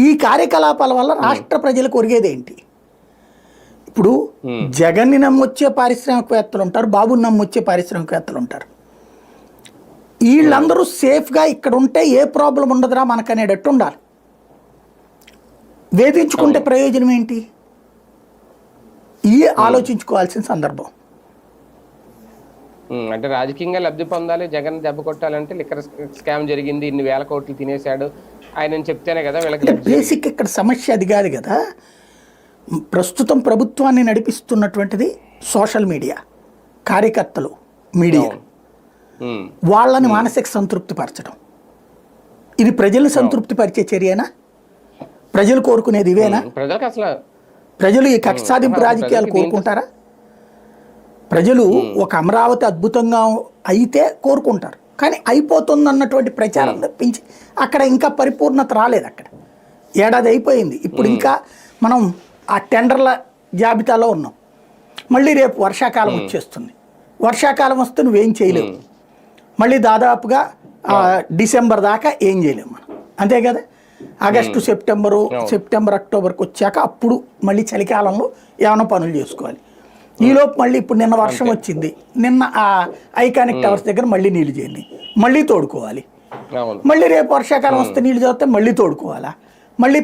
ఈ కార్యకలాపాల వల్ల రాష్ట్ర ప్రజలకు ఒరిగేదేంటి? ఇప్పుడు జగన్ని నమ్మొచ్చే పారిశ్రామికవేత్తలు ఉంటారు, బాబుని నమ్మొచ్చే పారిశ్రామికవేత్తలు ఉంటారు. వీళ్ళందరూ సేఫ్గా ఇక్కడ ఉంటే ఏ ప్రాబ్లం ఉండదురా మనకనేటట్టు ఉండాలి. వేధించుకుంటే ప్రయోజనం ఏంటి? ఈ ఆలోచించుకోవాల్సిన సందర్భం. అంటే రాజకీయంగా లబ్ధి పొందాలి, జగన్ దెబ్బ కొట్టాలంటే లిక్కర్ స్కామ్ జరిగింది, ఇన్ని వేల కోట్లు తినేశాడు ఆయన చెప్తేనే కదా వీళ్ళకి. బేసిక్ ఇక్కడ సమస్య అది కాదు కదా. ప్రస్తుతం ప్రభుత్వాన్ని నడిపిస్తున్నటువంటిది సోషల్ మీడియా, కార్యకర్తలు, మీడియా. వాళ్ళని మానసిక సంతృప్తి పరచడం, ఇది ప్రజల్ని సంతృప్తి పరిచే చర్యనా? ప్రజలు కోరుకునేది ఇవేనా? ప్రజలు ఈ కక్ష సాధింపు రాజకీయాలు కోరుకుంటారా? ప్రజలు ఒక అమరావతి అద్భుతంగా అయితే కోరుకుంటారు, కానీ అయిపోతుంది అన్నటువంటి ప్రచారం తప్పించి అక్కడ ఇంకా పరిపూర్ణత రాలేదు. అక్కడ ఏడాది అయిపోయింది, ఇప్పుడు ఇంకా మనం ఆ టెండర్ల జాబితాలో ఉన్నాం. మళ్ళీ రేపు వర్షాకాలం వచ్చేస్తుంది, వర్షాకాలం వస్తే నువ్వేం చేయలేవు. మళ్ళీ దాదాపుగా డిసెంబర్ దాకా ఏం చేయలేము మనం, అంతే కదా. ఆగస్టు సెప్టెంబర్ అక్టోబర్కి వచ్చాక అప్పుడు మళ్ళీ చలికాలంలో ఏమైనా పనులు చేసుకోవాలి. ఈలోపు మళ్ళీ ఇప్పుడు నిన్న వర్షం వచ్చింది, నిన్న ఆ ఐకానిక్ టవర్స్ దగ్గర మళ్ళీ నీళ్లు చేయండి, మళ్ళీ తోడుకోవాలి. మళ్ళీ రేపు వర్షాకాలం వస్తే నీళ్లు చదివితే మళ్ళీ తోడుకోవాలా, మళ్ళీ